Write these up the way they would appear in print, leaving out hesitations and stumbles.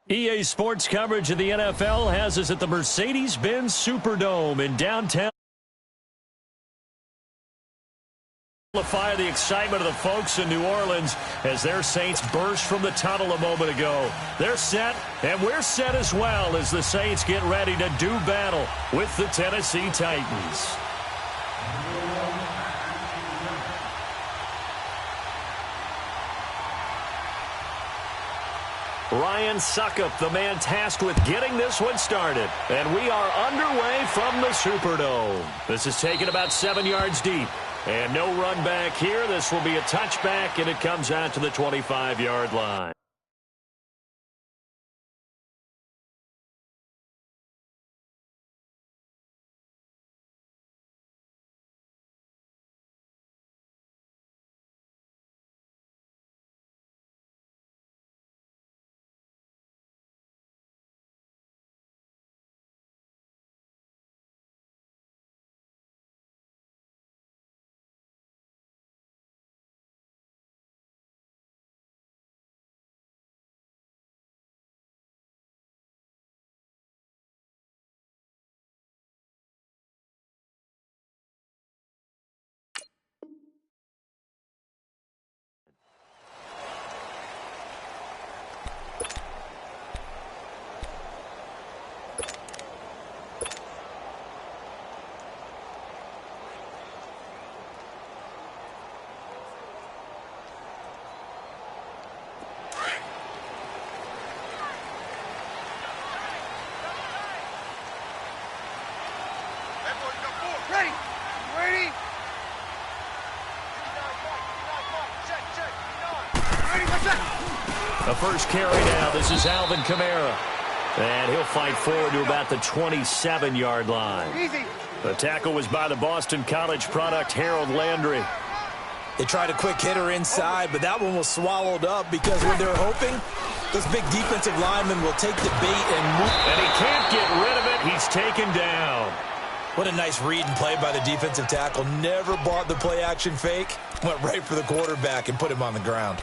EA Sports coverage of the NFL has us at the Mercedes-Benz Superdome in downtown. Amplify the excitement of the folks in New Orleans as their Saints burst from the tunnel a moment ago. They're set, and we're set as well as the Saints get ready to do battle with the Tennessee Titans. Ryan Suckup, the man tasked with getting this one started. And we are underway from the Superdome. This is taken about 7 yards deep. And no run back here. This will be a touchback, and it comes out to the 25-yard line. The first carry now. This is Alvin Kamara. And he'll fight forward to about the 27-yard line. Easy. The tackle was by the Boston College product, Harold Landry. They tried a quick hitter inside, but that one was swallowed up because when they're hoping, those big defensive linemen will take the bait and move. And he can't get rid of it. He's taken down. What a nice read and play by the defensive tackle. Never bought the play-action fake. Went right for the quarterback and put him on the ground.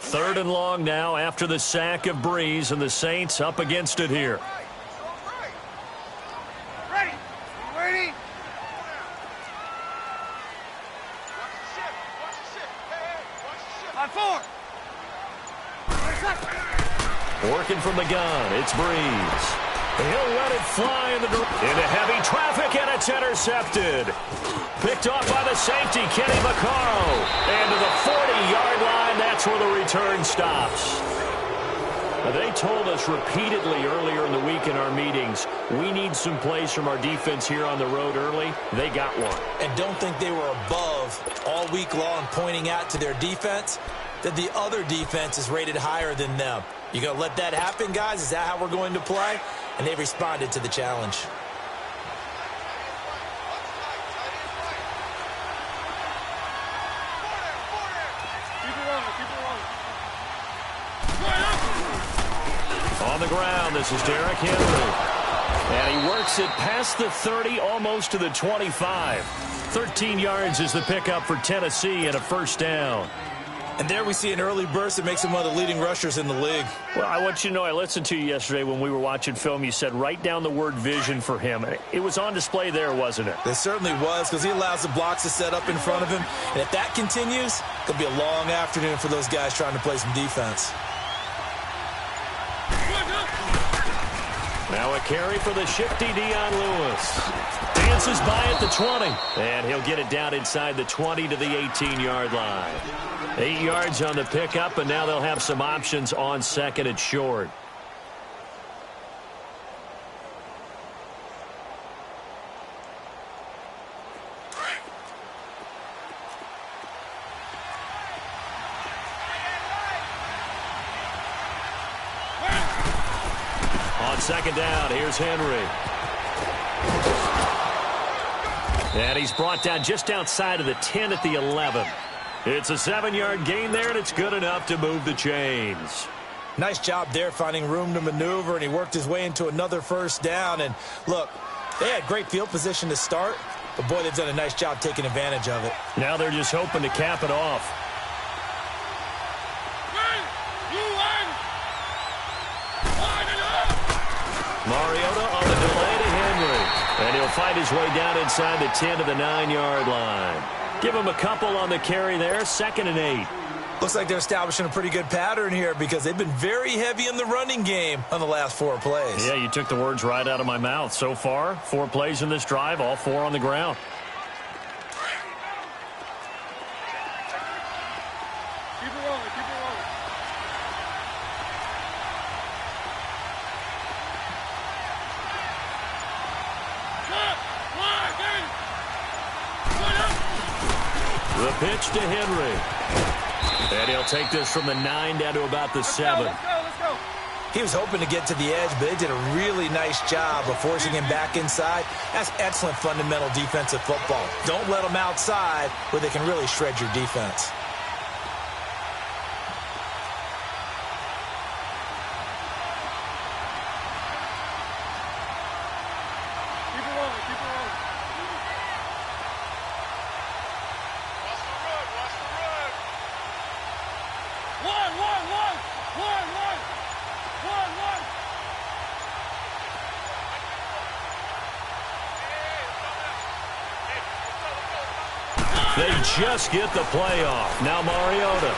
Third and long now after the sack of Breeze, and the Saints up against it here. Ready. Ready. On 4. Working from the gun, it's Breeze. He'll let it fly into heavy traffic, and it's intercepted. Picked off by the safety, Kenny Vaccaro. And to the 40-yard line, that's where the return stops. Now, they told us repeatedly earlier in the week in our meetings, we need some plays from our defense here on the road early. They got one. And don't think they were above all week long pointing out to their defense that the other defense is rated higher than them. You going to let that happen, guys? Is that how we're going to play? And they responded to the challenge. On the ground, this is Derrick Henry. And he works it past the 30, almost to the 25. 13 yards is the pickup for Tennessee and a first down. And there we see an early burst that makes him one of the leading rushers in the league. Well, I want you to know, I listened to you yesterday when we were watching film. You said write down the word vision for him. It was on display there, wasn't it? It certainly was, because he allows the blocks to set up in front of him. And if that continues, it'll be a long afternoon for those guys trying to play some defense. Now a carry for the shifty Dion Lewis. Dances by at the 20. And he'll get it down inside the 20 to the 18-yard line. 8 yards on the pickup, and now they'll have some options on second and short. On second down, here's Henry. And he's brought down just outside of the 10 at the 11. It's a 7-yard gain there, and it's good enough to move the chains. Nice job there finding room to maneuver, and he worked his way into another first down. And look, they had great field position to start, but boy, they've done a nice job taking advantage of it. Now they're just hoping to cap it off. Mariota on the delay to Henry. And he'll fight his way down inside the 10 to the 9-yard line. Give him a couple on the carry there, 2nd and 8. Looks like they're establishing a pretty good pattern here because they've been very heavy in the running game on the last 4 plays. Yeah, you took the words right out of my mouth. So far, 4 plays in this drive, all 4 on the ground. Keep it rolling, keep it rolling. The pitch to Henry. And he'll take this from the 9 down to about the 7. Let's go. He was hoping to get to the edge, but they did a really nice job of forcing him back inside. That's excellent fundamental defensive football. Don't let them outside where they can really shred your defense. Keep it rolling, keep it rolling. Watch the run. One. They just get the play off. Now Mariota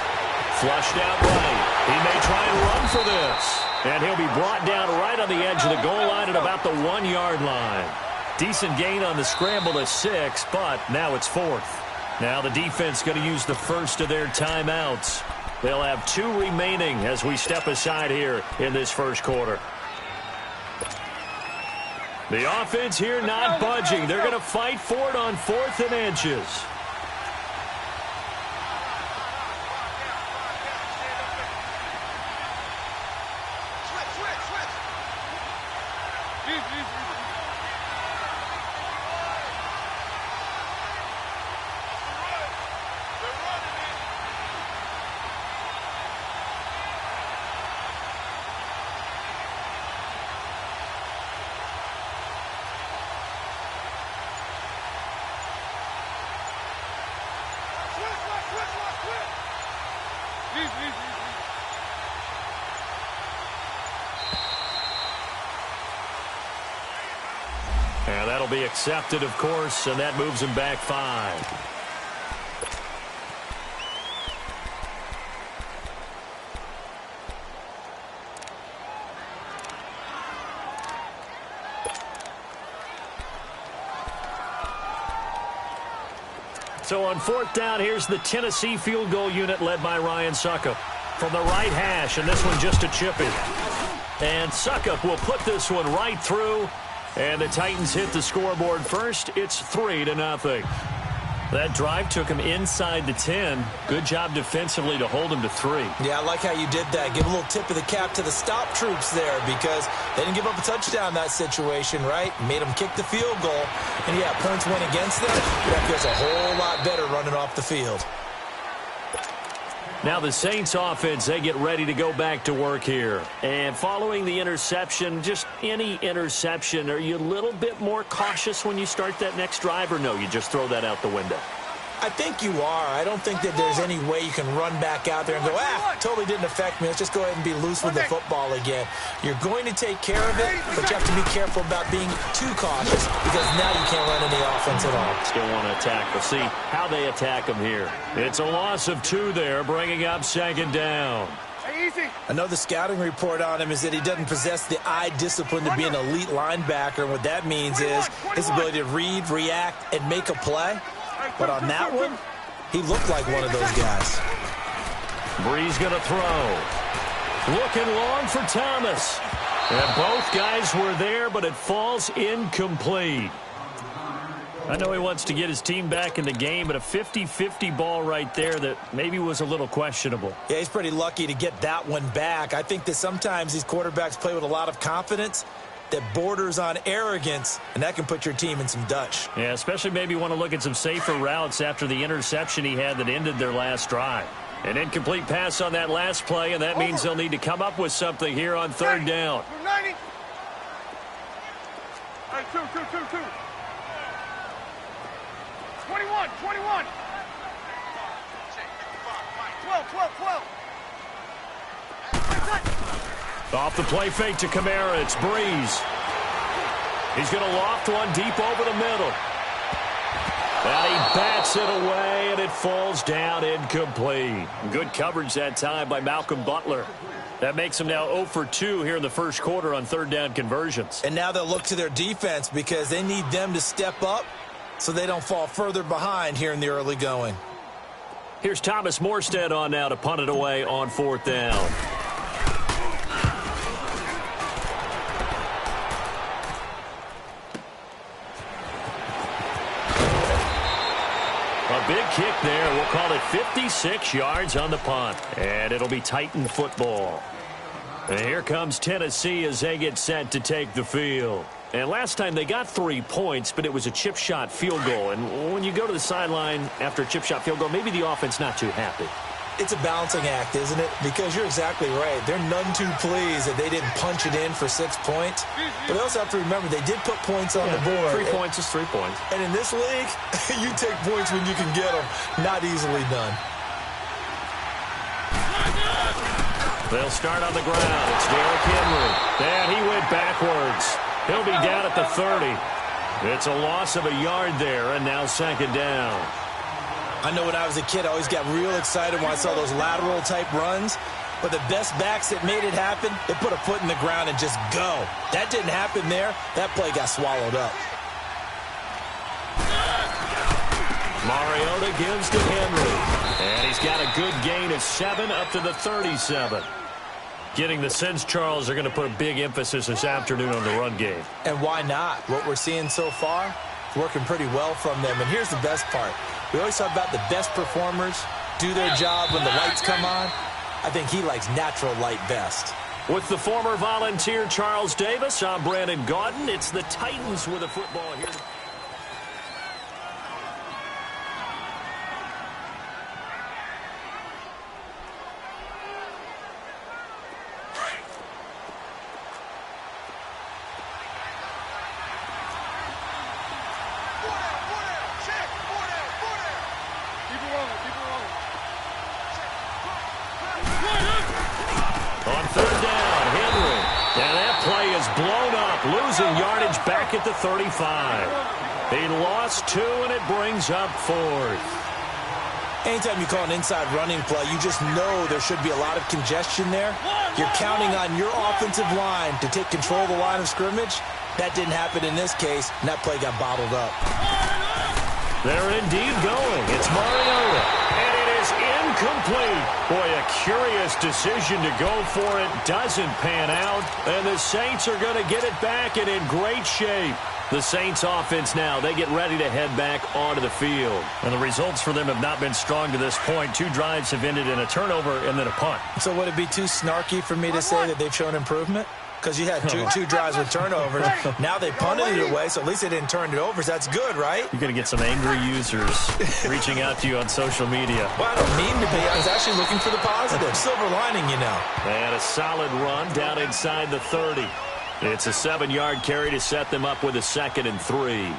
flushed out right. He may try and run for this. And he'll be brought down right on the edge of the goal line at about the 1-yard line. Decent gain on the scramble to 6, but now it's 4th. Now the defense going to use the first of their timeouts. They'll have 2 remaining as we step aside here in this first quarter. The offense here not budging. They're going to fight for it on 4th and inches. And that'll be accepted, of course, and that moves him back 5. So on 4th down, here's the Tennessee field goal unit led by Ryan Suckup from the right hash, and this one just a chippy. And Suckup will put this one right through. And the Titans hit the scoreboard first. It's 3-0. That drive took him inside the 10. Good job defensively to hold him to 3. Yeah, I like how you did that. Give a little tip of the cap to the stop troops there because they didn't give up a touchdown in that situation, right? Made them kick the field goal. And, yeah, points went against them. That feels a whole lot better running off the field. Now the Saints offense, they get ready to go back to work here. And following the interception, just any interception, are you a little bit more cautious when you start that next drive, or no, you just throw that out the window? I think you are. I don't think that there's any way you can run back out there and go, totally didn't affect me. Let's just go ahead and be loose with the football again. You're going to take care of it, but you have to be careful about being too cautious because now you can't run any offense at all. Still want to attack. We'll see how they attack them here. It's a loss of 2 there, bringing up 2nd down. Another scouting report on him is that he doesn't possess the eye discipline to be an elite linebacker. And what that means is his ability to read, react, and make a play. But on that one, he looked like one of those guys. Breeze going to throw. Looking long for Thomas. And both guys were there, but it falls incomplete. I know he wants to get his team back in the game, but a 50-50 ball right there that maybe was a little questionable. Yeah, he's pretty lucky to get that one back. I think that sometimes these quarterbacks play with a lot of confidence that borders on arrogance, and that can put your team in some Dutch. Yeah, especially maybe want to look at some safer routes after the interception he had that ended their last drive. An incomplete pass on that last play, and that means they'll need to come up with something here on third down. 90. Hey, two. 21. 12. Off the play fake to Kamara, it's Breeze. He's going to loft one deep over the middle. And he bats it away, and it falls down incomplete. Good coverage that time by Malcolm Butler. That makes him now 0 for 2 here in the first quarter on third down conversions. And now they'll look to their defense because they need them to step up so they don't fall further behind here in the early going. Here's Thomas Morstead on now to punt it away on fourth down. A big kick there. We'll call it 56 yards on the punt. And it'll be Titan football. And here comes Tennessee as they get set to take the field. And last time they got 3 points, but it was a chip shot field goal. And when you go to the sideline after a chip shot field goal, maybe the offense not too happy. It's a balancing act, isn't it? Because you're exactly right. They're none too pleased that they didn't punch it in for 6 points. But they also have to remember they did put points on the board. 3 points is 3 points. And in this league, you take points when you can get them. Not easily done. They'll start on the ground. It's Derrick Henry. And he went backwards. He'll be down at the 30. It's a loss of a yard there, and now second down. I know when I was a kid, I always got real excited when I saw those lateral-type runs. But the best backs that made it happen, they put a foot in the ground and just go. That didn't happen there. That play got swallowed up. Mariota gives to Henry. And he's got a good gain of 7 up to the 37. Getting the sense, Charles, are going to put a big emphasis this afternoon on the run game. And why not? What we're seeing so far, working pretty well from them. And here's the best part. We always talk about the best performers do their job when the lights come on. I think he likes natural light best. With the former Volunteer Charles Davis, I'm Brandon Gaudin. It's the Titans with a football here. Losing yardage back at the 35. He lost 2, and it brings up 4th. Anytime you call an inside running play, you just know there should be a lot of congestion there. You're counting on your offensive line to take control of the line of scrimmage. That didn't happen in this case, and that play got bottled up. They're indeed going. It's Mariota, and it is incomplete. Boy, a curious decision to go for it. Doesn't pan out, and the Saints are going to get it back and in great shape. The Saints offense now, they get ready to head back onto the field. And the results for them have not been strong to this point. 2 drives have ended in a turnover and then a punt. So would it be too snarky for me to say that they've shown improvement? Because you had two drives with turnovers. Now they punted it away, so at least they didn't turn it over. So that's good, right? You're going to get some angry users reaching out to you on social media. Well, I don't mean to be. I was actually looking for the positive. Silver lining, you know. And a solid run down inside the 30. It's a 7-yard carry to set them up with a 2nd and 3.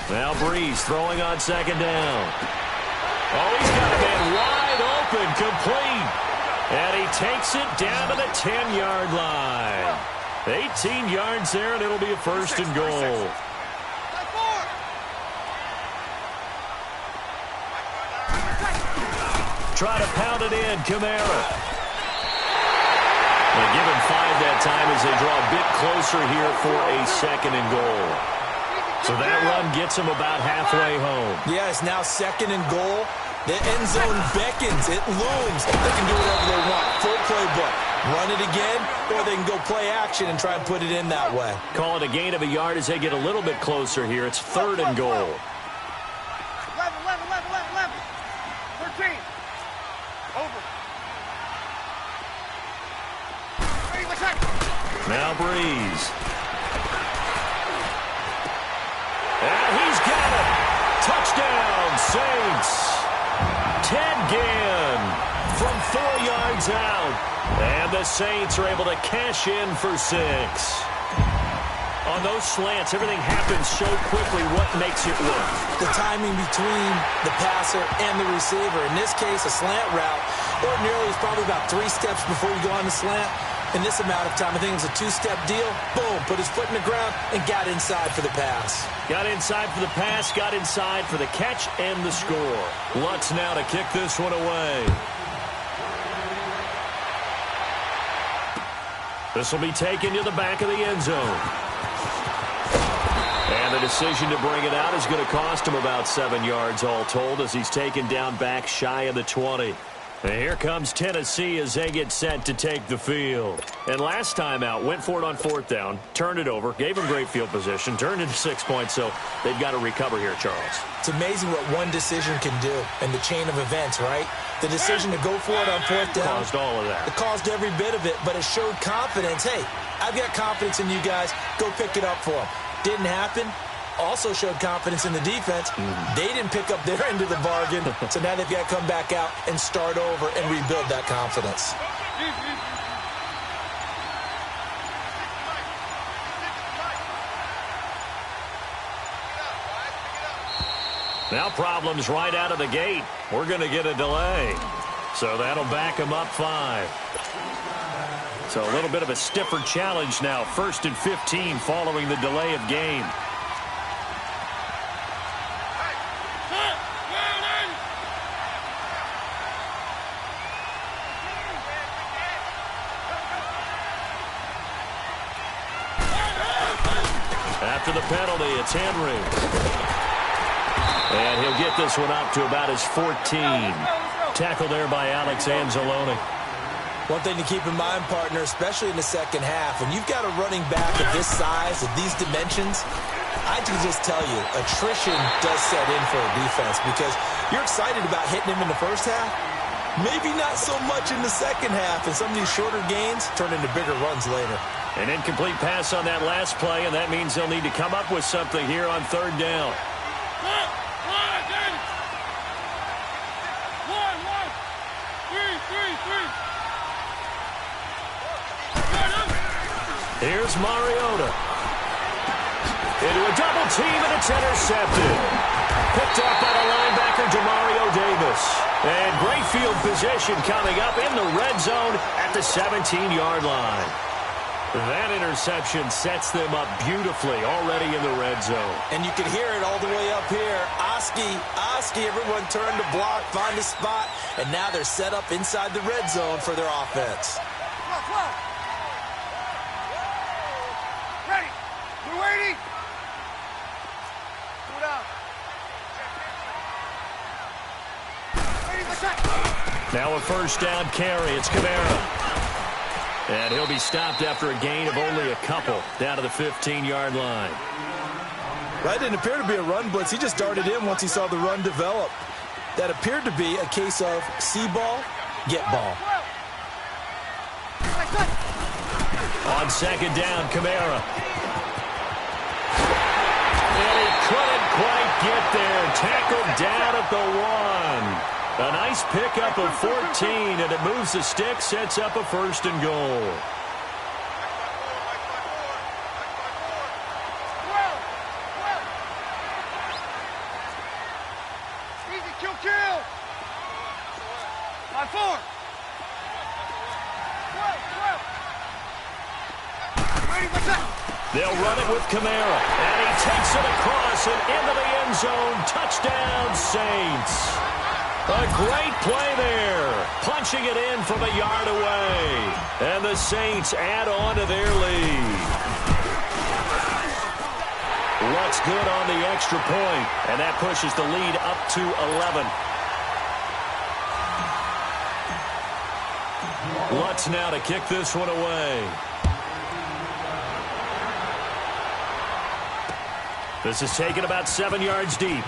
Now Breeze throwing on 2nd down. Oh, he's got a man wide open, complete. And he takes it down to the 10-yard line. 18 yards there, and it'll be a 1st and goal. Try to pound it in, Kamara. They give him 5 that time as they draw a bit closer here for a 2nd and goal. So that run gets them about halfway home. Yeah, it's now 2nd and goal. The end zone beckons. It looms. They can do whatever they want. Full playbook. Run it again, or they can go play action and try and put it in that way. Call it a gain of a yard as they get a little bit closer here. It's 3rd and goal. 13. Over. Now Breeze. And he's got it. Touchdown, Saints. Ted Ginn from 4 yards out. And the Saints are able to cash in for 6. On those slants, everything happens so quickly. What makes it work? The timing between the passer and the receiver. In this case, a slant route. Ordinarily, it's probably about 3 steps before you go on the slant. In this amount of time, I think it was a 2-step deal. Boom, put his foot in the ground and got inside for the pass. Got inside for the pass, got inside for the catch and the score. Lutz now to kick this one away. This will be taken to the back of the end zone. And the decision to bring it out is going to cost him about 7 yards all told as he's taken down back shy of the 20. And here comes Tennessee as they get set to take the field. And last time out, went for it on 4th down, turned it over, gave them great field position, turned into 6 points, so they've got to recover here, Charles. It's amazing what one decision can do in the chain of events, right? The decision to go for it on 4th down. Caused all of that. It caused every bit of it, but it showed confidence. Hey, I've got confidence in you guys. Go pick it up for them. Didn't happen. Also showed confidence in the defense. They didn't pick up their end of the bargain, so now they've got to come back out and start over and rebuild that confidence. Now problems right out of the gate. We're going to get a delay. So that'll back them up 5. So a little bit of a stiffer challenge now. 1st and 15 following the delay of game. After the penalty, it's Henry. And he'll get this one up to about his 14. Tackle there by Alex Anzalone. One thing to keep in mind, partner, especially in the second half, when you've got a running back of this size, of these dimensions, I can just tell you, attrition does set in for a defense because you're excited about hitting him in the first half. Maybe not so much in the second half, and some of these shorter gains turn into bigger runs later. An incomplete pass on that last play, and that means they'll need to come up with something here on 3rd down. Here's Mariota. Into a double team, and it's intercepted. Picked up by the linebacker, Demario Davis. And great field position coming up in the red zone at the 17-yard line. That interception sets them up beautifully already in the red zone. And you can hear it all the way up here. Oski, everyone turned to block, find a spot, and now they're set up inside the red zone for their offense. Ready. We're waiting. Go down. Now a 1st down carry. It's Kamara. And he'll be stopped after a gain of only a couple down to the 15-yard line. That didn't appear to be a run blitz. He just darted in once he saw the run develop. That appeared to be a case of see ball, get ball. On 2nd down, Kamara. And he couldn't quite get there. Tackled down at the 1. A nice pickup of 14, and it moves the stick, sets up a 1st and goal. Easy, kill. On 4. They'll run it with Kamara, and he takes it across and into the end zone. Touchdown, Saints. A great play there. Punching it in from a yard away. And the Saints add on to their lead. Looks good on the extra point. And that pushes the lead up to 11. Lutz now to kick this one away. This is taken about 7 yards deep. And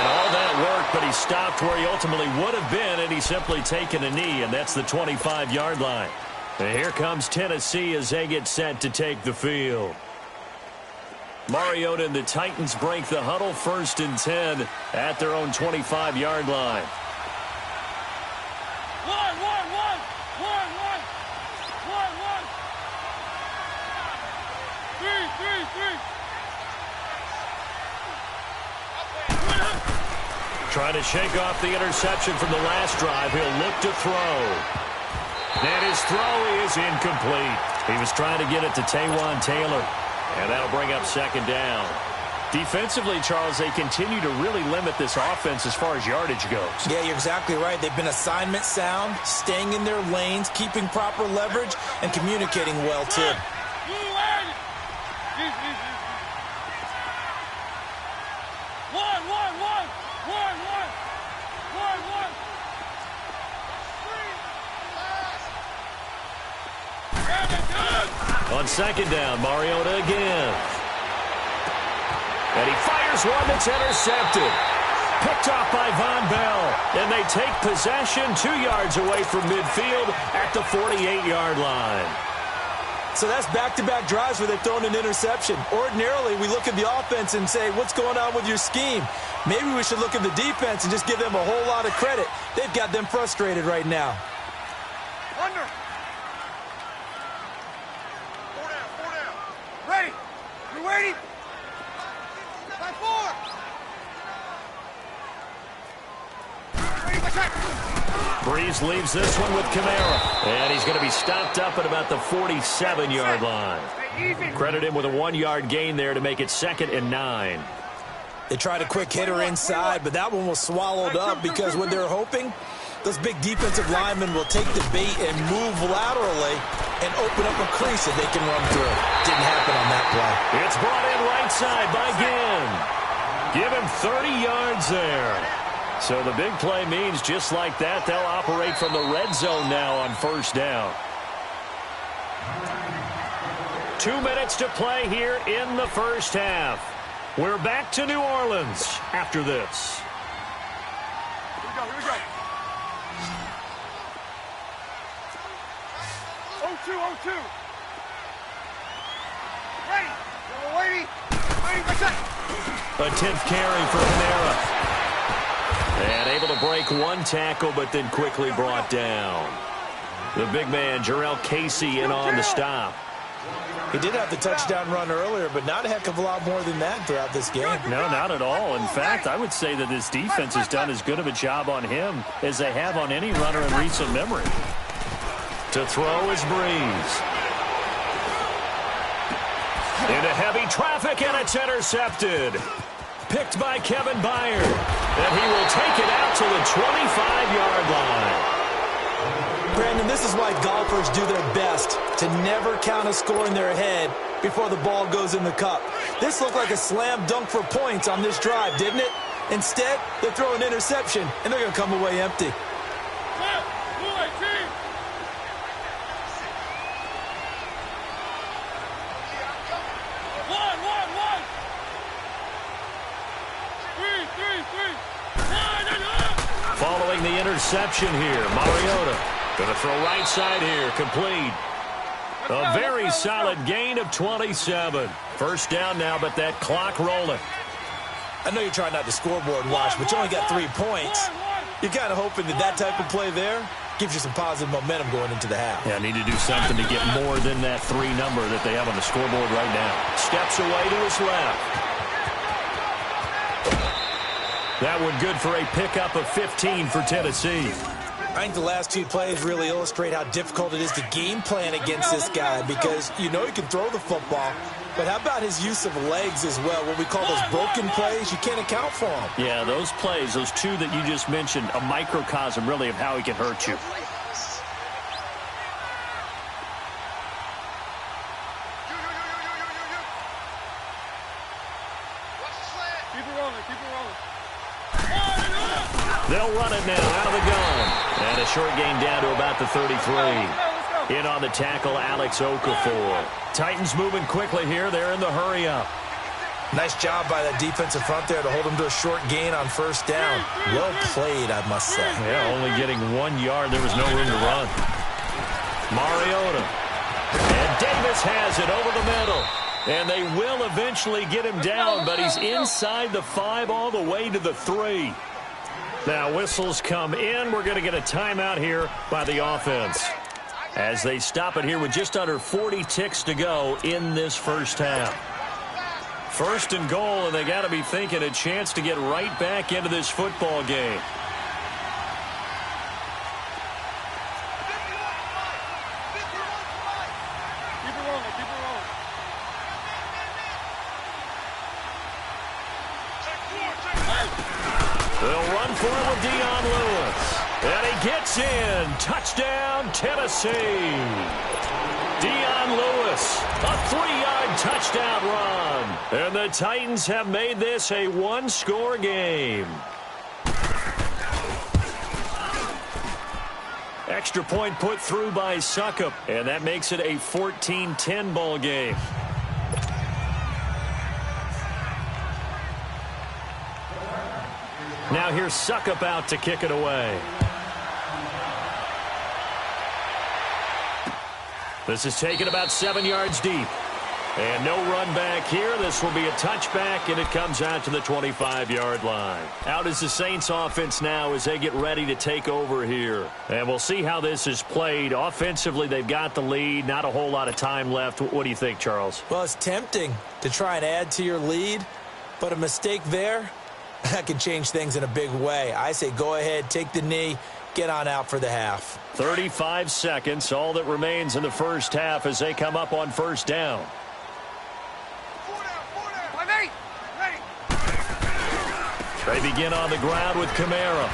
all that work, but he stopped where he ultimately would have been, and he's simply taken a knee, and that's the 25-yard line. And here comes Tennessee as they get set to take the field. Mariota and the Titans break the huddle, 1st and 10 at their own 25-yard line. Trying to shake off the interception from the last drive. He'll look to throw. And his throw is incomplete. He was trying to get it to Taywan Taylor. And that'll bring up 2nd down. Defensively, Charles, they continue to really limit this offense as far as yardage goes. Yeah, you're exactly right. They've been assignment sound, staying in their lanes, keeping proper leverage, and communicating well, too. On 2nd down, Mariota again. And he fires one that's intercepted. Picked off by Von Bell. And they take possession 2 yards away from midfield at the 48-yard line. So that's back-to-back drives where they've thrown an interception. Ordinarily, we look at the offense and say, what's going on with your scheme? Maybe we should look at the defense and just give them a whole lot of credit. They've got them frustrated right now. Under. 4 down. Ready. You waiting? 5-4. Breeze leaves this one with Kamara. And he's going to be stopped up at about the 47-yard line. Credit him with a 1-yard gain there to make it 2nd and 9. They tried a quick hitter inside, but that one was swallowed up because what they're hoping, those big defensive linemen will take the bait and move laterally and open up a crease that they can run through. Didn't happen on that play. It's brought in right side by Ginn. Give him 30 yards there. So the big play means just like that, they'll operate from the red zone now on 1st down. 2 minutes to play here in the 1st half. We're back to New Orleans after this. Here we go. 0-2. Ready. Waiting. A 10th carry for Kamara. And able to break one tackle, but then quickly brought down. The big man, Jarrell Casey, in on the stop. He did have the touchdown run earlier, but not a heck of a lot more than that throughout this game. No, not at all. In fact, I would say that this defense has done as good of a job on him as they have on any runner in recent memory. To throw is Breeze. Into heavy traffic, and it's intercepted. Picked by Kevin Byard. And he will take it out to the 25-yard line. Brandon, this is why golfers do their best to never count a score in their head before the ball goes in the cup. This looked like a slam dunk for points on this drive, didn't it? Instead, they throw an interception, and they're going to come away empty. Following the interception here, Mariota going to throw right side here, complete. A very solid gain of 27. 1st down now, but that clock rolling. I know you're trying not to scoreboard watch, but you only got 3 points. You're kind of hoping that that type of play there gives you some positive momentum going into the half. Yeah, need to do something to get more than that 3 number that they have on the scoreboard right now. Steps away to his left. That one good for a pickup of 15 for Tennessee. I think the last 2 plays really illustrate how difficult it is to game plan against this guy because you know he can throw the football, But how about his use of legs as well? What we call those broken plays, you can't account for them. Yeah, those plays, those two that you just mentioned, a microcosm really of how he can hurt you. Keep it rolling, keep it rolling. They'll run it now out of the gun. And a short gain down to about the 33. In on the tackle, Alex Okafor. Titans moving quickly here. They're in the hurry-up. Nice job by the defensive front there to hold him to a short gain on first down. Well played, I must say. Yeah, only getting 1 yard. There was no room to run. Mariota. And Davis has it over the middle. And they will eventually get him down, but he's inside the 5 all the way to the 3. Now whistles come in. We're going to get a timeout here by the offense, as they stop it here with just under 40 ticks to go in this first half. First and goal, and they got to be thinking a chance to get right back into this football game. Keep it rolling, keep it rolling. They'll run for it with Dion Lewis. And he gets in. Touchdown, Tennessee. Dion Lewis, a 3-yard touchdown run. And the Titans have made this a one-score game. Extra point put through by Suckup, and that makes it a 14-10 ball game. Now here's Suckup out to kick it away. This is taken about 7 yards deep. And no run back here. This will be a touchback, and it comes out to the 25-yard line. Out is the Saints offense now as they get ready to take over here. And we'll see how this is played. Offensively, they've got the lead. Not a whole lot of time left. What do you think, Charles? Well, it's tempting to try and add to your lead, but a mistake there, that can change things in a big way. I say go ahead, take the knee, get on out for the half. 35 seconds, all that remains in the first half as they come up on first down. They begin on the ground with Kamara.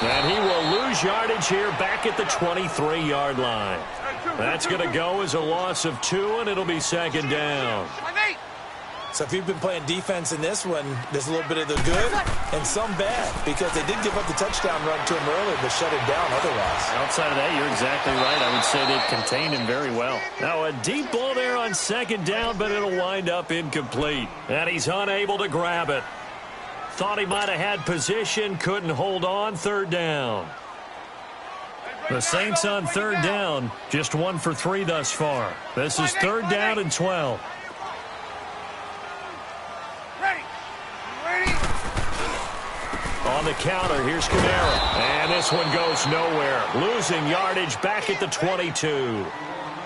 And he will lose yardage here back at the 23-yard line. That's going to go as a loss of 2, and it'll be second down. So if you've been playing defense in this one, there's a little bit of the good and some bad, because they did give up the touchdown run to him earlier, but shut him down otherwise. Outside of that, you're exactly right. I would say they've contained him very well. Now a deep ball there on second down, but it'll wind up incomplete. And he's unable to grab it. Thought he might have had position, couldn't hold on. Third down. The Saints on third down, just 1 for 3 thus far. This is third down and 12. On the counter, here's Kamara. And this one goes nowhere. Losing yardage back at the 22.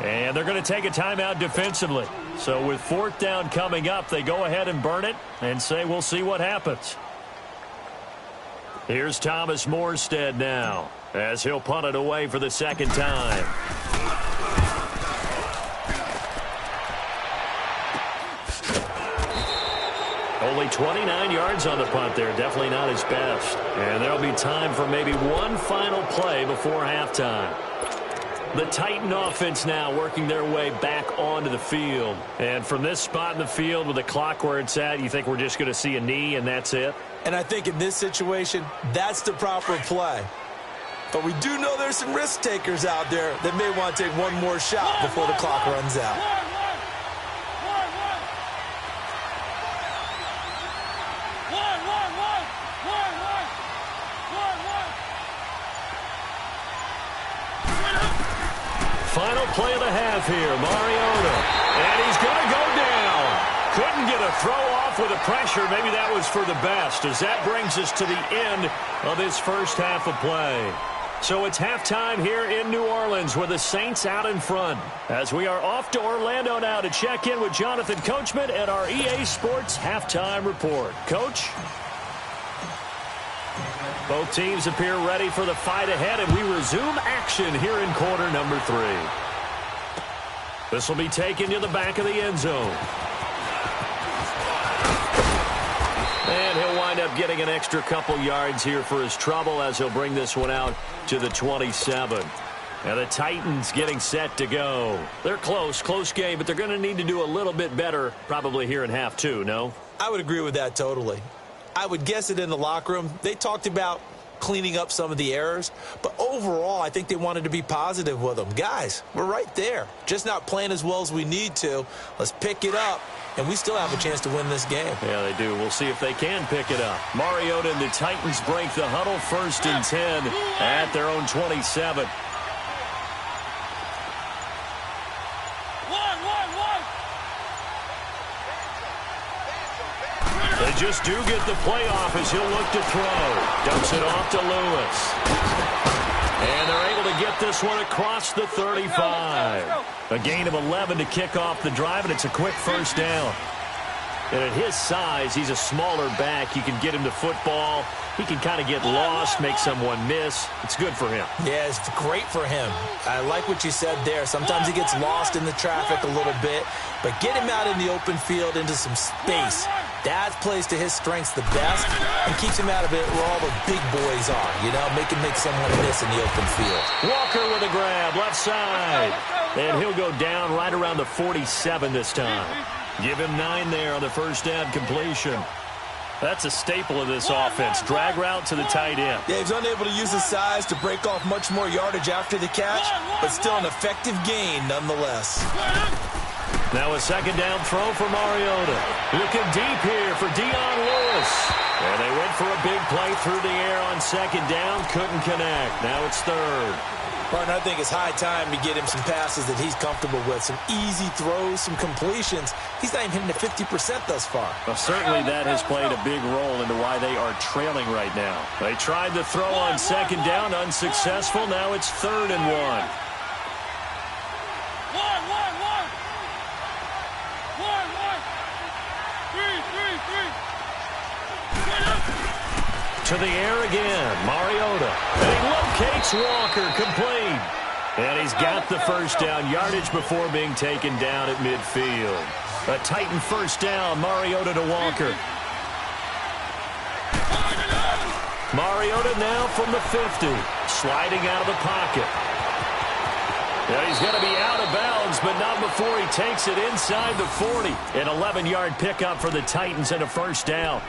And they're going to take a timeout defensively. So with fourth down coming up, they go ahead and burn it and say we'll see what happens. Here's Thomas Morstead now as he'll punt it away for the second time. Only 29 yards on the punt there. Definitely not his best. And there'll be time for maybe one final play before halftime. The Titan offense now working their way back onto the field. And from this spot in the field with the clock where it's at, you think we're just going to see a knee and that's it? And I think in this situation, that's the proper play. But we do know there's some risk takers out there that may want to take one more shot before the clock runs out. Final play of the half here, Mariota. And he's going to go down. Couldn't get a throw off with the pressure. Maybe that was for the best, as that brings us to the end of this first half of play. So it's halftime here in New Orleans with the Saints out in front. As we are off to Orlando now to check in with Jonathan Coachman at our EA Sports Halftime Report. Coach? Both teams appear ready for the fight ahead, and we resume action here in quarter number 3. This will be taken to the back of the end zone. And he'll wind up getting an extra couple yards here for his trouble as he'll bring this one out to the 27. And the Titans getting set to go. They're close game, but they're going to need to do a little bit better probably here in half two, no? I would agree with that totally. I would guess it in the locker room. They talked about cleaning up some of the errors, but overall, I think they wanted to be positive with them. Guys, we're right there. Just not playing as well as we need to. Let's pick it up, and we still have a chance to win this game. Yeah, they do. We'll see if they can pick it up. Mariota and the Titans break the huddle, 1st and 10 at their own 27. They just do get the playoff as he'll look to throw. Dumps it off to Lewis. And they're able to get this one across the 35. A gain of 11 to kick off the drive, and it's a quick first down. And at his size, he's a smaller back. You can get him to football. He can kind of get lost, make someone miss. It's good for him. Yeah, it's great for him. I like what you said there. Sometimes he gets lost in the traffic a little bit, but get him out in the open field into some space. That plays to his strengths the best and keeps him out of it where all the big boys are, you know, make someone miss in the open field. Walker with a grab, left side. And he'll go down right around the 47 this time. Give him 9 there on the first down completion. That's a staple of this offense. Drag route to the tight end. Yeah, he's unable to use his size to break off much more yardage after the catch, but still an effective gain nonetheless. Now a second down throw for Mariota. Looking deep here for Dion Lewis. And they went for a big play through the air on second down. Couldn't connect. Now it's third. Partner, I think it's high time to get him some passes that he's comfortable with. Some easy throws, some completions. He's not even hitting the 50% thus far. Well, certainly that has played a big role into why they are trailing right now. They tried the throw on second down, unsuccessful. Now it's 3rd and 1. To the air again, Mariota. And he locates Walker, complete. And he's got the first down, yardage before being taken down at midfield. A Titan first down, Mariota to Walker. Mariota now from the 50, sliding out of the pocket. Now he's going to be out of bounds, but not before he takes it inside the 40. An 11-yard pickup for the Titans and a first down.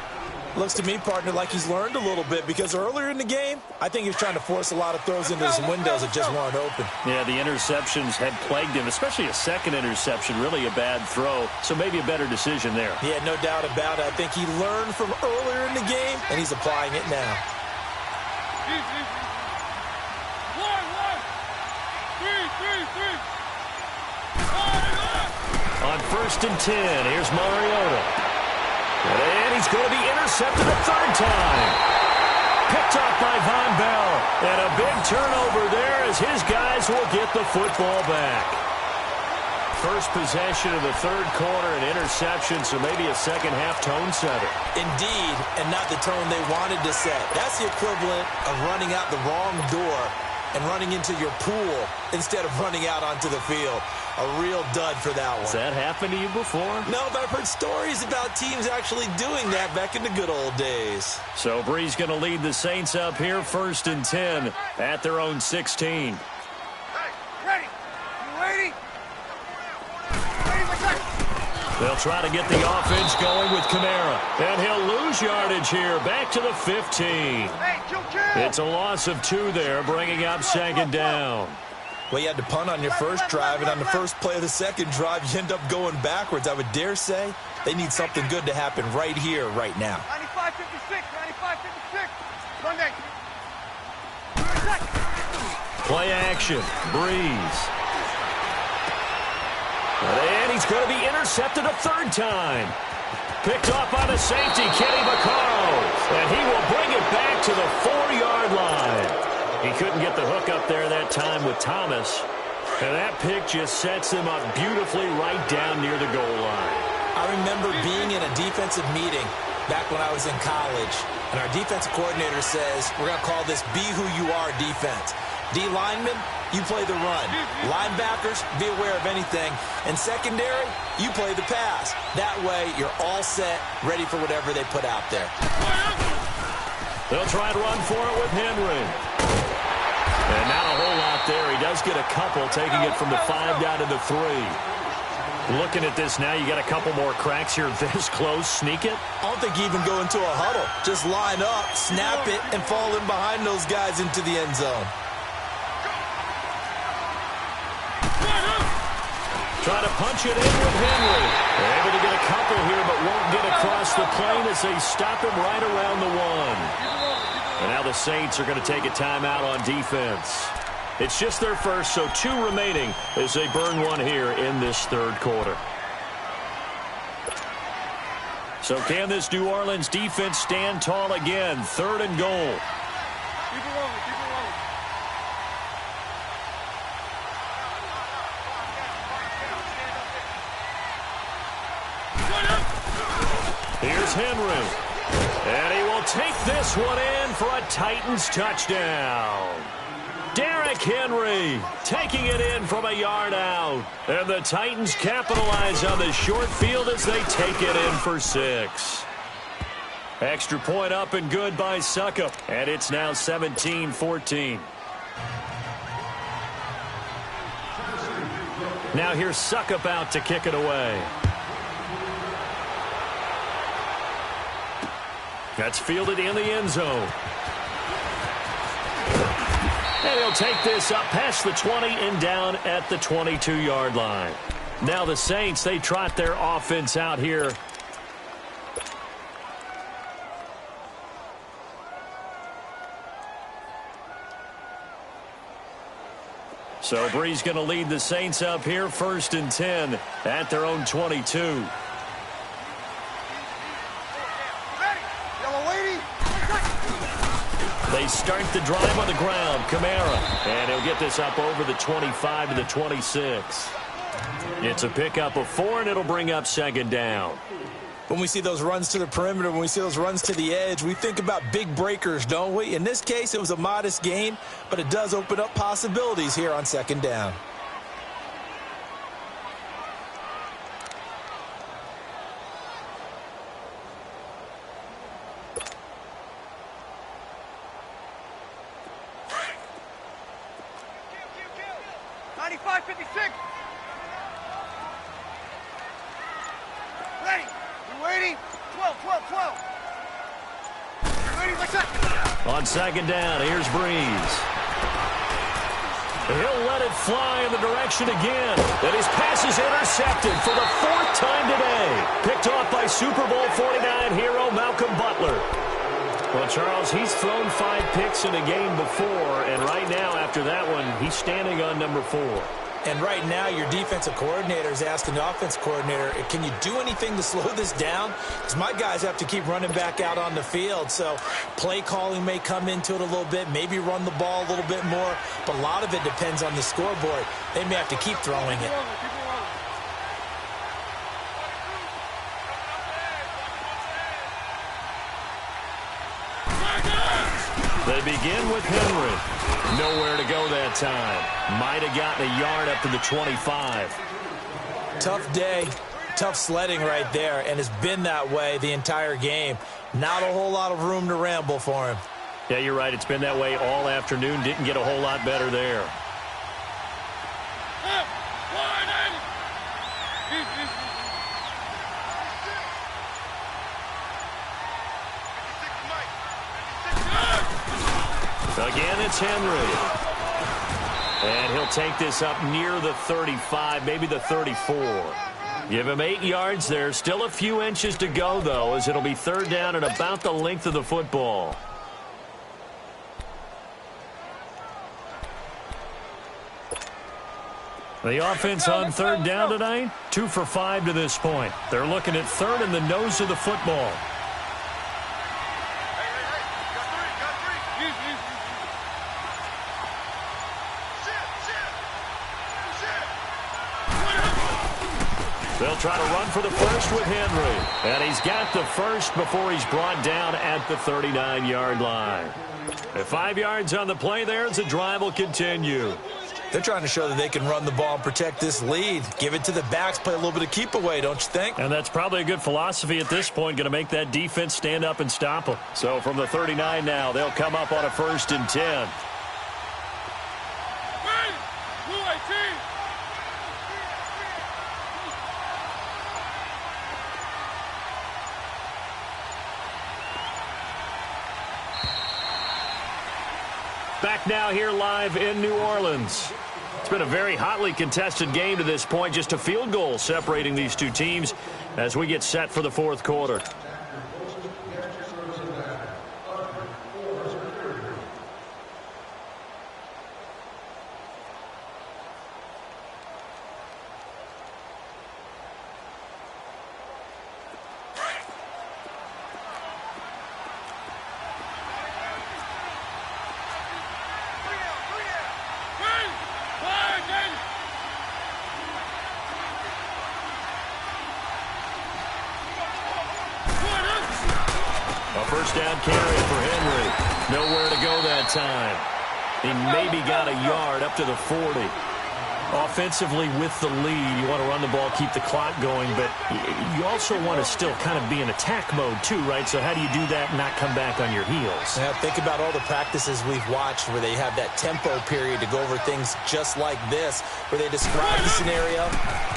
Looks to me, partner, like he's learned a little bit because earlier in the game, I think he was trying to force a lot of throws into some windows that just weren't open. Yeah, the interceptions had plagued him, especially a second interception, really a bad throw. So maybe a better decision there. Yeah, no doubt about it. I think he learned from earlier in the game, and he's applying it now. On 1st and 10, here's Mariota. And he's going to be intercepted a 3rd time. Picked up by Von Bell. And a big turnover there as his guys will get the football back. First possession of the 3rd quarter, an interception, so maybe a second-half tone setter. Indeed, and not the tone they wanted to set. That's the equivalent of running out the wrong door and running into your pool instead of running out onto the field. A real dud for that one. Has that happened to you before? No, but I've heard stories about teams actually doing that back in the good old days. So Bree's going to lead the Saints up here, 1st and 10 at their own 16. Hey, ready? You ready? Ready, my guy. They'll try to get the offense going with Kamara. And he'll lose yardage here, back to the 15. Hey, kill. It's a loss of 2 there, bringing up second down. Well, you had to punt on your first drive, and on the first play of the second drive, you end up going backwards. I would dare say they need something good to happen right here, right now. 95-56, 95-56. Sunday. Play action, Breeze. And he's going to be intercepted a 3rd time. Picked off by the safety, Kenny Vaccaro. And he will bring it back to the 4-yard line. He couldn't get the hook up there that time with Thomas. And that pick just sets him up beautifully right down near the goal line. I remember being in a defensive meeting back when I was in college, and our defensive coordinator says, we're going to call this Be Who You Are defense. D linemen, you play the run. Linebackers, be aware of anything. And secondary, you play the pass. That way, you're all set, ready for whatever they put out there. They'll try and run for it with Henry. And not a whole lot there. He does get a couple, taking it from the 5 down to the 3. Looking at this now, you got a couple more cracks here this close. Sneak it? I don't think you even go into a huddle. Just line up, snap it, and fall in behind those guys into the end zone. Trying to punch it in with Henry. They're able to get a couple here, but won't get across the plane as they stop him right around the 1. And now the Saints are going to take a timeout on defense. It's just their first, so 2 remaining as they burn one here in this third quarter. So can this New Orleans defense stand tall again? 3rd and goal. Keep it rolling, keep it rolling. Here's Henry. And he will take this one in for a Titans touchdown. Derrick Henry taking it in from a yard out. And the Titans capitalize on the short field as they take it in for 6. Extra point up and good by Suckup. And it's now 17-14. Now here's Suckup out to kick it away. That's fielded in the end zone. And he'll take this up past the 20 and down at the 22-yard line. Now the Saints, they trot their offense out here. So Bree's going to lead the Saints up here, 1st and 10 at their own 22. They start the drive on the ground. Kamara. And he'll get this up over the 25 to the 26. It's a pickup of 4, and it'll bring up 2nd down. When we see those runs to the perimeter, when we see those runs to the edge, we think about big breakers, don't we? In this case, it was a modest gain, but it does open up possibilities here on 2nd down. On 2nd down, here's Breeze. He'll let it fly in the direction again. And his pass is intercepted for the 4th time today. Picked off by Super Bowl 49 hero Malcolm Butler. Well, Charles, he's thrown 5 picks in a game before, and right now, after that one, he's standing on number 4. And right now, your defensive coordinator is asking the offensive coordinator, can you do anything to slow this down? Because my guys have to keep running back out on the field. So play calling may come into it a little bit, maybe run the ball a little bit more. But a lot of it depends on the scoreboard. They may have to keep throwing it. They begin with Henry. Nowhere to go that time. Might have gotten a yard up to the 25. Tough day, tough sledding right there, and it's been that way the entire game. Not a whole lot of room to ramble for him. Yeah, you're right. It's been that way all afternoon. Didn't get a whole lot better there. Again, it's Henry. And he'll take this up near the 35, maybe the 34. Give him 8 yards there. Still a few inches to go, though, as it'll be 3rd down and about the length of the football. The offense on 3rd down tonight, 2 for 5 to this point. They're looking at 3rd in the nose of the football. They'll try to run for the first with Henry. And he's got the first before he's brought down at the 39-yard line. At 5 yards on the play there as the drive will continue. They're trying to show that they can run the ball and protect this lead. Give it to the backs, play a little bit of keep away, don't you think? And that's probably a good philosophy at this point, going to make that defense stand up and stop them. So from the 39 now, they'll come up on a 1st and 10. Back now here live in New Orleans. It's been a very hotly contested game to this point. Just a field goal separating these two teams as we get set for the 4th quarter. First down carry for Henry. Nowhere to go that time. He maybe got a yard up to the 40. Offensively with the lead, you want to run the ball, keep the clock going, but you also want to still kind of be in attack mode too, right? So how do you do that and not come back on your heels? Yeah, think about all the practices we've watched where they have that tempo period to go over things just like this, where they describe the scenario,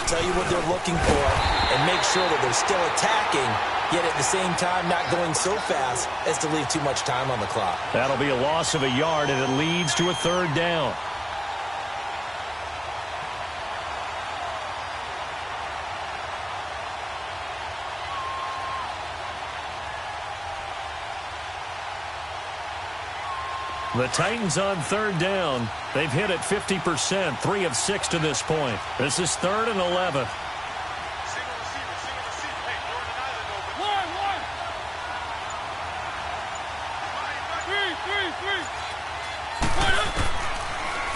tell you what they're looking for, and make sure that they're still attacking, yet at the same time not going so fast as to leave too much time on the clock. That'll be a loss of a yard, and it leads to a 3rd down. The Titans on 3rd down. They've hit it 50%, 3 of 6 to this point. This is 3rd and 11.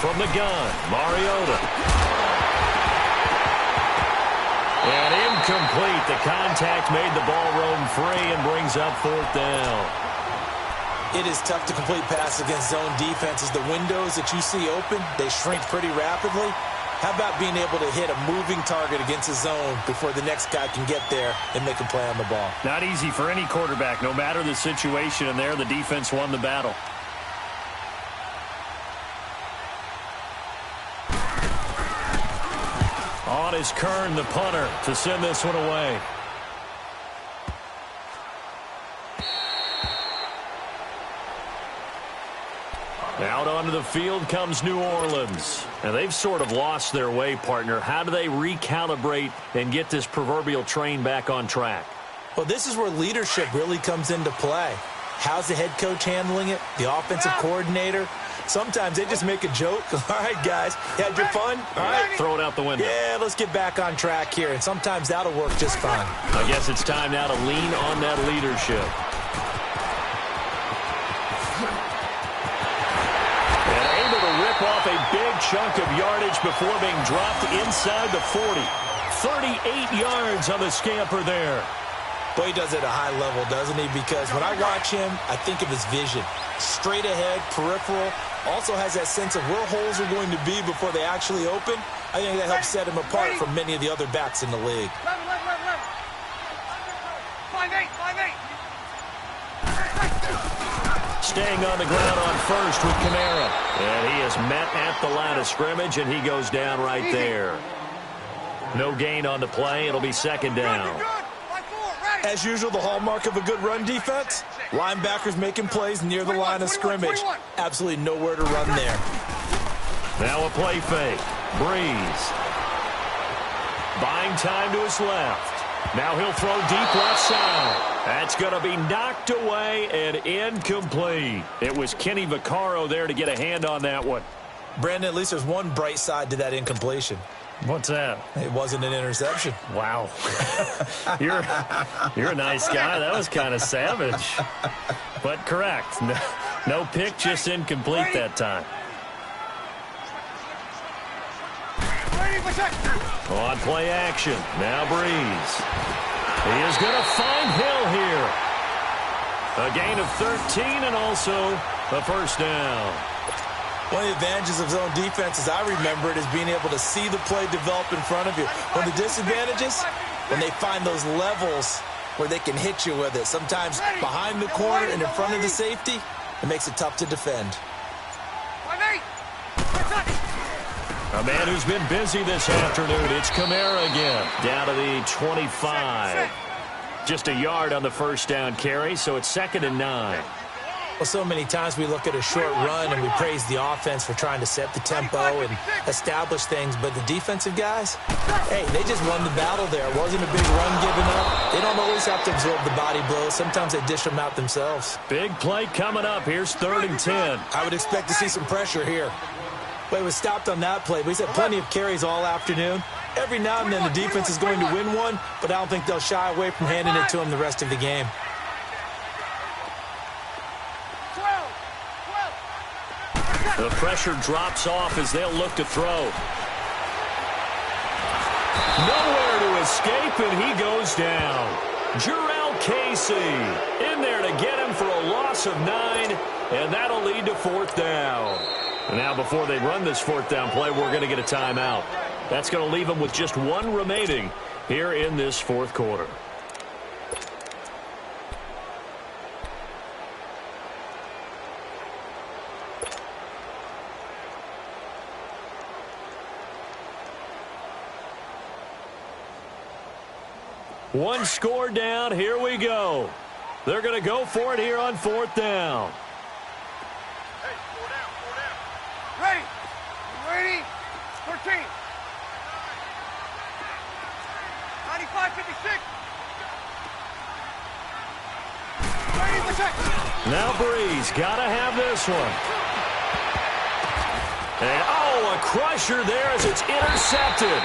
From the gun, Mariota. And incomplete. The contact made the ball roam free and brings up 4th down. It is tough to complete passes against zone defenses. The windows that you see open, they shrink pretty rapidly. How about being able to hit a moving target against a zone before the next guy can get there and make a play on the ball? Not easy for any quarterback, no matter the situation, and there the defense won the battle. On is Kern, the punter, to send this one away. Out onto the field comes New Orleans. And they've sort of lost their way, partner. How do they recalibrate and get this proverbial train back on track? Well, this is where leadership really comes into play. How's the head coach handling it? The offensive coordinator? Sometimes they just make a joke. All right, guys, you had your fun? All right. Throw it out the window. Yeah, let's get back on track here. And sometimes that'll work just fine. I guess it's time now to lean on that leadership. Off a big chunk of yardage before being dropped inside the 40. 38 yards on the scamper there. Boy, he does it at a high level, doesn't he? Because when I watch him, I think of his vision. Straight ahead, peripheral. Also has that sense of where holes are going to be before they actually open. I think that helps set him apart from many of the other backs in the league. 5-8, 5-8. Staying on the ground on first with Kamara. And he is met at the line of scrimmage, and he goes down right there. No gain on the play. It'll be 2nd down. As usual, the hallmark of a good run defense, linebackers making plays near the line of scrimmage. Absolutely nowhere to run there. Now a play fake. Breeze. Buying time to his left. Now he'll throw deep left side. That's going to be knocked away and incomplete. It was Kenny Vaccaro there to get a hand on that one. Brandon, at least there's one bright side to that incompletion. What's that? It wasn't an interception. Wow. You're a nice guy. That was kind of savage. But correct. No pick, just incomplete that time. On play action. Now Breeze. He is going to find Hill here. A gain of 13 and also A first down. One of the advantages of zone defense, as I remember it, is being able to see the play develop in front of you. One of the disadvantages, when they find those levels where they can hit you with it. Sometimes behind the corner and in front of the safety, it makes it tough to defend. A man who's been busy this afternoon. It's Kamara again. Down to the 25. Just a yard on the first down carry, so it's 2nd and 9. Well, so many times we look at a short run and we praise the offense for trying to set the tempo and establish things, but the defensive guys, hey, they just won the battle there. It wasn't a big run given up. They don't always have to absorb the body blows. Sometimes they dish them out themselves. Big play coming up. Here's 3rd and 10. I would expect to see some pressure here. Play was stopped on that play. We've had plenty of carries all afternoon. Every now and then the defense is going to win one, but I don't think they'll shy away from handing it to them the rest of the game. The pressure drops off as they'll look to throw. Nowhere to escape, and he goes down. Jarrell Casey in there to get him for a loss of 9, and that'll lead to 4th down. And now before they run this 4th down play, we're going to get a timeout. That's going to leave them with just 1 remaining here in this 4th quarter. One score down. Here we go. They're going to go for it here on 4th down. Hey, 4 down, 4 down. Ready? You ready? 13. 95-56. Ready to check. Now Breeze got to have this one. And, oh, a crusher there as it's intercepted.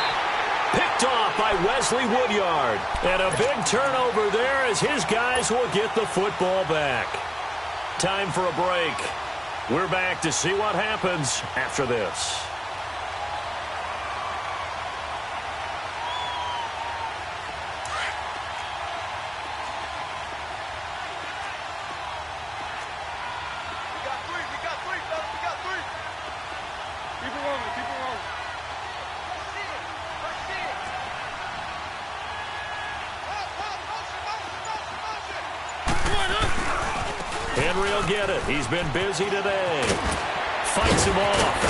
Picked off by Wesley Woodyard. And a big turnover there as his guys will get the football back. Time for a break. We're back to see what happens after this. We got three, fellas. We got 3. Keep it rolling, keep it rolling. Henry will get it. He's been busy today. Fights him off.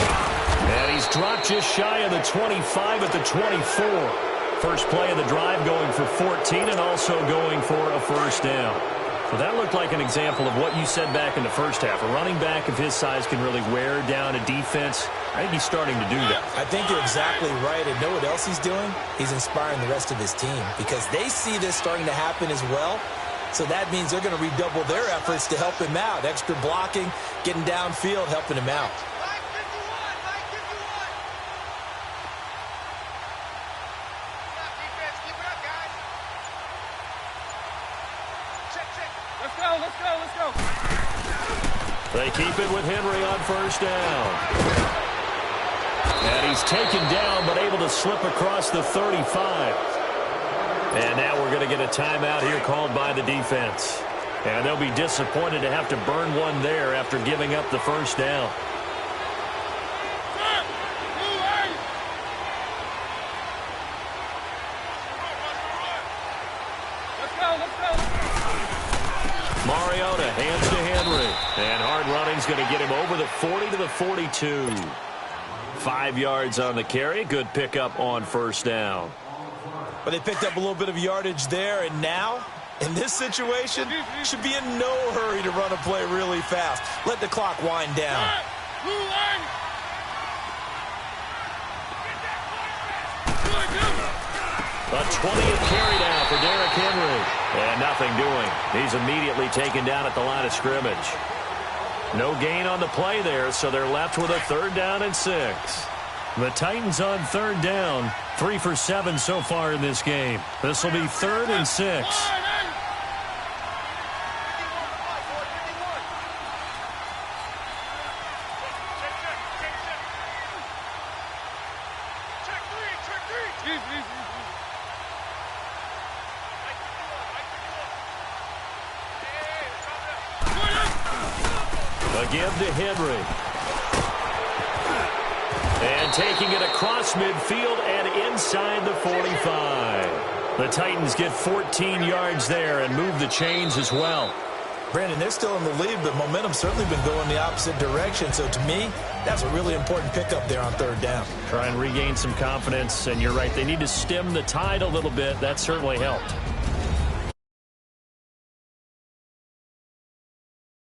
And he's dropped just shy of the 25 at the 24. First play of the drive going for 14 and also going for a first down. So that looked like an example of what you said back in the first half. A running back of his size can really wear down a defense. I think he's starting to do that. I think you're exactly right. And know what else he's doing? He's inspiring the rest of his team because they see this starting to happen as well. So that means they're going to redouble their efforts to help him out. Extra blocking, getting downfield, helping him out. Let's go. They keep it with Henry on first down. And he's taken down but able to slip across the 35. And now we're going to get a timeout here called by the defense. And they'll be disappointed to have to burn one there after giving up the first down. Mariota hands to Henry. And hard running's going to get him over the 40 to the 42. 5 yards on the carry. Good pickup on first down. But they picked up a little bit of yardage there, and now, in this situation, should be in no hurry to run a play really fast. Let the clock wind down. A 20th carry down for Derrick Henry. And nothing doing. He's immediately taken down at the line of scrimmage. No gain on the play there, so they're left with a 3rd down and 6. The Titans on 3rd down, 3 for 7 so far in this game. This will be 3rd and 6. A give to Henry. And taking it across midfield and inside the 45. The Titans get 14 yards there and move the chains as well. Brandon, they're still in the lead, but momentum's certainly been going the opposite direction. So to me, that's a really important pickup there on third down. Try and regain some confidence, and you're right, they need to stem the tide a little bit. That certainly helped.